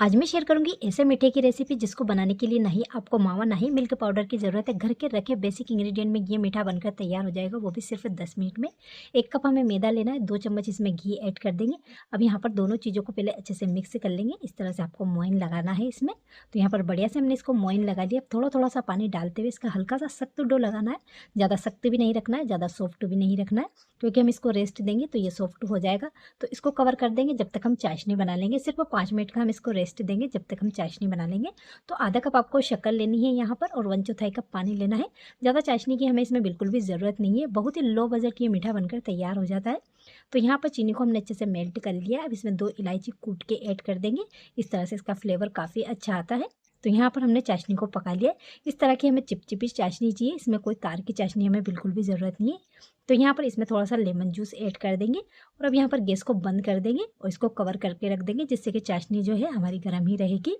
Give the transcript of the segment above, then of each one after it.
आज मैं शेयर करूंगी ऐसे मीठे की रेसिपी जिसको बनाने के लिए नहीं आपको मावा नहीं मिल्क पाउडर की ज़रूरत है। घर के रखे बेसिक इंग्रेडिएंट में ये मीठा बनकर तैयार हो जाएगा, वो भी सिर्फ 10 मिनट में। 1 कप हमें मैदा लेना है, 2 चम्मच इसमें घी ऐड कर देंगे। अब यहाँ पर दोनों चीज़ों को पहले अच्छे से मिक्स कर लेंगे। इस तरह से आपको मोइन लगाना है इसमें। तो यहाँ पर बढ़िया से हमने इसको मोइन लगा लिया। अब थोड़ा थोड़ा सा पानी डालते हुए इसका हल्का सा सख्त डो लगाना है। ज़्यादा सख्त भी नहीं रखना है, ज़्यादा सॉफ्ट भी नहीं रखना है, क्योंकि हम इसको रेस्ट देंगे तो ये सॉफ्ट हो जाएगा। तो इसको कवर कर देंगे जब तक हम चाशनी बना लेंगे। सिर्फ 5 मिनट का हम इसको रेस्ट देंगे जब तक हम चाशनी बना लेंगे। तो आधा कप आपको शक्कर लेनी है यहाँ पर और 1/4 कप पानी लेना है। ज़्यादा चाशनी की हमें इसमें बिल्कुल भी ज़रूरत नहीं है, बहुत ही लो बजट ये मीठा बनकर तैयार हो जाता है। तो यहाँ पर चीनी को हमने अच्छे से मेल्ट कर लिया। अब इसमें 2 इलायची कूट के ऐड कर देंगे। इस तरह से इसका फ्लेवर काफ़ी अच्छा आता है। तो यहाँ पर हमने चाशनी को पका लिया। इस तरह की हमें चिपचिपी चाशनी चाहिए, इसमें कोई तार की चाशनी हमें बिल्कुल भी ज़रूरत नहीं है। तो यहाँ पर इसमें थोड़ा सा लेमन जूस ऐड कर देंगे और अब यहाँ पर गैस को बंद कर देंगे और इसको कवर करके रख देंगे, जिससे कि चाशनी जो है हमारी गर्म ही रहेगी।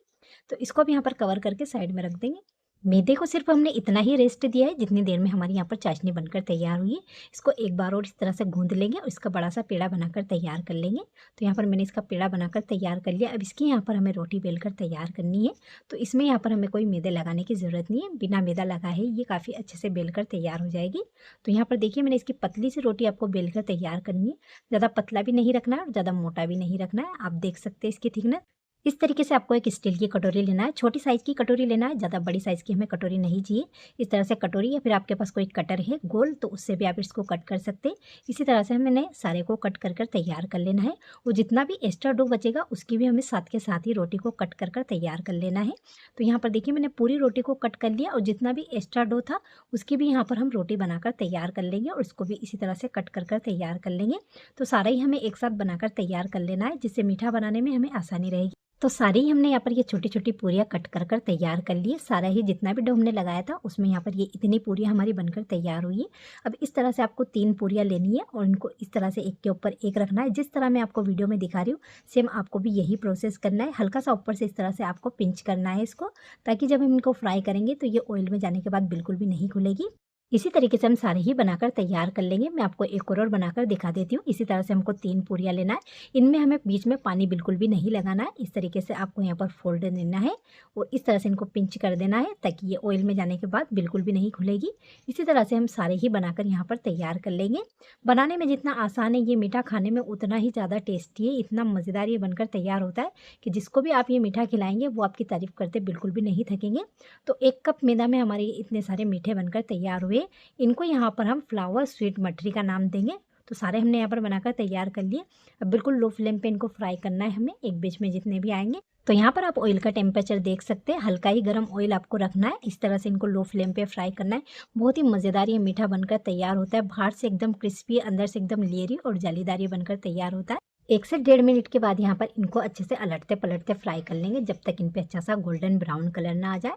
तो इसको अब यहाँ पर कवर करके साइड में रख देंगे। मैदे को सिर्फ हमने इतना ही रेस्ट दिया है जितनी देर में हमारी यहाँ पर चाशनी बनकर तैयार हुई है। इसको एक बार और इस तरह से गूंद लेंगे और इसका बड़ा सा पेड़ा बनाकर तैयार कर लेंगे। तो यहाँ पर मैंने इसका पेड़ा बनाकर तैयार कर लिया। अब इसकी यहाँ पर हमें रोटी बेलकर तैयार करनी है। तो इसमें यहाँ पर हमें कोई मैदे लगाने की ज़रूरत नहीं है, बिना मैदा लगाए ये काफ़ी अच्छे से बेलकर तैयार हो जाएगी। तो यहाँ पर देखिए मैंने इसकी पतली सी रोटी आपको बेलकर तैयार करनी है। ज़्यादा पतला भी नहीं रखना है और ज़्यादा मोटा भी नहीं रखना है। आप देख सकते हैं इसकी थिकनेस। इस तरीके से आपको एक स्टील की कटोरी लेना है, छोटी साइज़ की कटोरी लेना है, ज़्यादा बड़ी साइज़ की हमें कटोरी नहीं चाहिए। इस तरह से कटोरी या फिर आपके पास कोई कटर है गोल तो उससे भी आप इसको कट कर सकते हैं। इसी तरह से हमने सारे को कट कर तैयार कर लेना है और जितना भी एक्स्ट्रा डो बचेगा उसकी भी हमें साथ के साथ ही रोटी को कट कर तैयार कर लेना है। तो यहाँ पर देखिए मैंने पूरी रोटी को कट कर लिया और जितना भी एक्स्ट्रा डो था उसकी भी यहाँ पर हम रोटी बनाकर तैयार कर लेंगे और उसको भी इसी तरह से कट कर तैयार कर लेंगे। तो सारा ही हमें एक साथ बनाकर तैयार कर लेना है, जिससे मीठा बनाने में हमें आसानी रहेगी। तो सारी हमने यहाँ पर ये छोटी छोटी पूरियाँ कट कर तैयार कर ली है। सारा ही जितना भी डो हमने लगाया था उसमें यहाँ पर ये इतनी पूरियाँ हमारी बनकर तैयार हुई है। अब इस तरह से आपको 3 पूरियाँ लेनी है और इनको इस तरह से एक के ऊपर एक रखना है। जिस तरह मैं आपको वीडियो में दिखा रही हूँ सेम आपको भी यही प्रोसेस करना है। हल्का सा ऊपर से इस तरह से आपको पिंच करना है इसको, ताकि जब हम इनको फ्राई करेंगे तो ये ऑयल में जाने के बाद बिल्कुल भी नहीं खुलेगी। इसी तरीके से हम सारे ही बनाकर तैयार कर लेंगे। मैं आपको एक और बनाकर दिखा देती हूँ। इसी तरह से हमको 3 पूरियाँ लेना है। इनमें हमें बीच में पानी बिल्कुल भी नहीं लगाना है। इस तरीके से आपको यहाँ पर फोल्ड देना है और इस तरह से इनको पिंच कर देना है, ताकि ये ऑयल में जाने के बाद बिल्कुल भी नहीं खुलेगी। इसी तरह से हम सारे ही बनाकर यहाँ पर तैयार कर लेंगे। बनाने में जितना आसान है ये मीठा खाने में उतना ही ज़्यादा टेस्टी है। इतना मज़ेदार ये बनकर तैयार होता है कि जिसको भी आप ये मीठा खिलाएंगे वो आपकी तारीफ़ करते बिल्कुल भी नहीं थकेंगे। तो 1 कप मैदा में हमारे इतने सारे मीठे बनकर तैयार हुए। इनको यहाँ पर हम फ्लावर स्वीट मठरी का नाम देंगे। तो सारे हमने यहाँ पर बनाकर तैयार कर लिए। अब बिल्कुल लो फ्लेम पे इनको फ्राई करना है हमें, एक बीच में जितने भी आएंगे। तो यहाँ पर आप ऑयल का टेम्परेचर देख सकते हैं, हल्का ही गर्म ऑयल आपको रखना है। इस तरह से इनको लो फ्लेम पे फ्राई करना है। बहुत ही मज़ेदार ये मीठा बनकर तैयार होता है। बाहर से एकदम क्रिस्पी, अंदर से एकदम लेयरी और जालीदार ये बनकर तैयार होता है। 1 से 1.5 मिनट के बाद यहाँ पर इनको अच्छे से अलटते पलटते फ्राई कर लेंगे, जब तक इन पर अच्छा सा गोल्डन ब्राउन कलर ना आ जाए।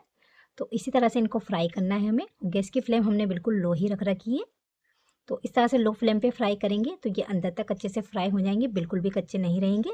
तो इसी तरह से इनको फ्राई करना है हमें। गैस की फ्लेम हमने बिल्कुल लो ही रख रखी है। तो इस तरह से लो फ्लेम पे फ्राई करेंगे तो ये अंदर तक अच्छे से फ्राई हो जाएंगे, बिल्कुल भी कच्चे नहीं रहेंगे।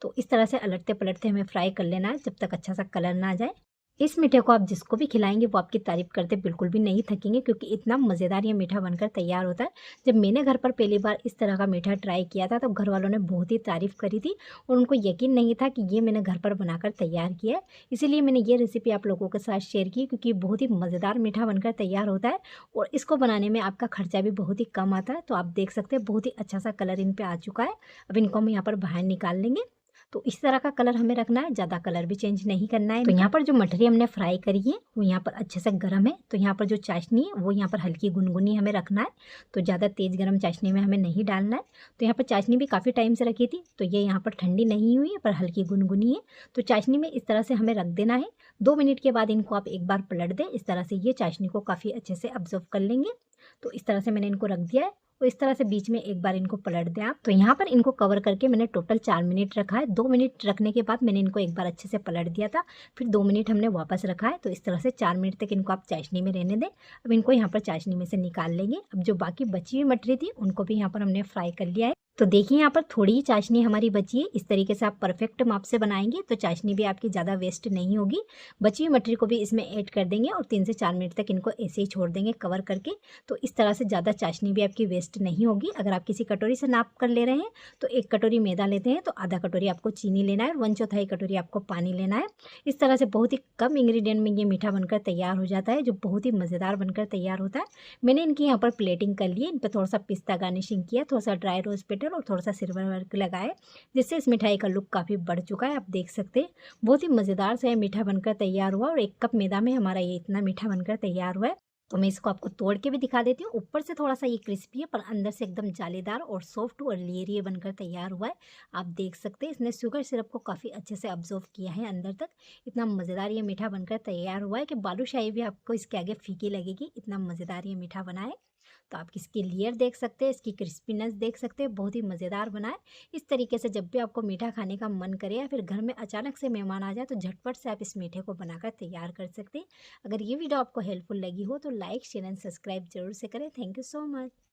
तो इस तरह से अलटते पलटते हमें फ्राई कर लेना है जब तक अच्छा सा कलर ना आ जाए। इस मीठे को आप जिसको भी खिलाएंगे वो आपकी तारीफ करते बिल्कुल भी नहीं थकेंगे, क्योंकि इतना मज़ेदार ये मीठा बनकर तैयार होता है। जब मैंने घर पर पहली बार इस तरह का मीठा ट्राई किया था तो घर वालों ने बहुत ही तारीफ़ करी थी और उनको यकीन नहीं था कि ये मैंने घर पर बनाकर तैयार किया है। इसीलिए मैंने ये रेसिपी आप लोगों के साथ शेयर की, क्योंकि बहुत ही मज़ेदार मीठा बनकर तैयार होता है और इसको बनाने में आपका खर्चा भी बहुत ही कम आता है। तो आप देख सकते हैं बहुत ही अच्छा सा कलर इन पर आ चुका है। अब इनको हम यहाँ पर बाहर निकाल लेंगे। तो इस तरह का कलर हमें रखना है, ज़्यादा कलर भी चेंज नहीं करना है। तो यहाँ पर जो मठरी हमने फ्राई करी है वो यहाँ पर अच्छे से गर्म है। तो यहाँ पर जो चाशनी है वो यहाँ पर हल्की गुनगुनी हमें रखना है। तो ज़्यादा तेज़ गर्म चाशनी में हमें नहीं डालना है। तो यहाँ पर चाशनी भी काफ़ी टाइम से रखी थी तो ये यहाँ पर ठंडी नहीं हुई है पर हल्की गुनगुनी है। तो चाशनी में इस तरह से हमें रख देना है। 2 मिनट के बाद इनको आप एक बार पलट दें। इस तरह से ये चाशनी को काफ़ी अच्छे से ऑब्जर्व कर लेंगे। तो इस तरह से मैंने इनको रख दिया है और इस तरह से बीच में एक बार इनको पलट दें आप। तो यहाँ पर इनको कवर करके मैंने टोटल 4 मिनट रखा है। 2 मिनट रखने के बाद मैंने इनको एक बार अच्छे से पलट दिया था, फिर 2 मिनट हमने वापस रखा है। तो इस तरह से 4 मिनट तक इनको आप चाशनी में रहने दें। अब इनको यहाँ पर चाशनी में से निकाल लेंगे। अब जो बाकी बची हुई मटरी थी उनको भी यहाँ पर हमने फ्राई कर लिया है। तो देखिए यहाँ पर थोड़ी ही चाशनी हमारी बची है। इस तरीके से आप परफेक्ट माप से बनाएंगे तो चाशनी भी आपकी ज़्यादा वेस्ट नहीं होगी। बची हुई मटर को भी इसमें ऐड कर देंगे और 3 से 4 मिनट तक इनको ऐसे ही छोड़ देंगे कवर करके। तो इस तरह से ज़्यादा चाशनी भी आपकी वेस्ट नहीं होगी। अगर आप किसी कटोरी से नाप कर ले रहे हैं तो 1 कटोरी मैदा लेते हैं तो आधा कटोरी आपको चीनी लेना है और 1/4 कटोरी आपको पानी लेना है। इस तरह से बहुत ही कम इंग्रेडिएंट में ये मीठा बनकर तैयार हो जाता है, जो बहुत ही मज़ेदार बनकर तैयार होता है। मैंने इनकी यहाँ पर प्लेटिंग कर ली है। इन पर थोड़ा सा पिस्ता गार्निशिंग किया, थोड़ा सा ड्राई रोज़ पेटल और थोड़ा सा सिल्वर वर्क लगाए, जिससे इस मिठाई का लुक काफ़ी बढ़ चुका है। आप देख सकते हैं बहुत ही मज़ेदार सा ये मीठा बनकर तैयार हुआ और 1 कप मैदा में हमारा ये इतना मीठा बनकर तैयार हुआ है। तो मैं इसको आपको तोड़ के भी दिखा देती हूँ। ऊपर से थोड़ा सा ये क्रिस्पी है पर अंदर से एकदम जालीदार और सॉफ्ट और लेयरी बनकर तैयार हुआ है। आप देख सकते हैं इसने शुगर सिरप को काफ़ी अच्छे से ऑब्जर्व किया है अंदर तक। इतना मज़ेदार ये मीठा बनकर तैयार हुआ है कि बालूशाही भी आपको इसके आगे फीकी लगेगी, इतना मज़ेदार ये मीठा बना है। तो आप इसकी लेयर देख सकते हैं, इसकी क्रिस्पीनेस देख सकते हैं, बहुत ही मज़ेदार बना है। इस तरीके से जब भी आपको मीठा खाने का मन करे या फिर घर में अचानक से मेहमान आ जाए तो झटपट से आप इस मीठे को बनाकर तैयार कर सकते हैं। अगर ये वीडियो आपको हेल्पफुल लगी हो तो लाइक शेयर एंड सब्सक्राइब जरूर से करें। Thank you so much.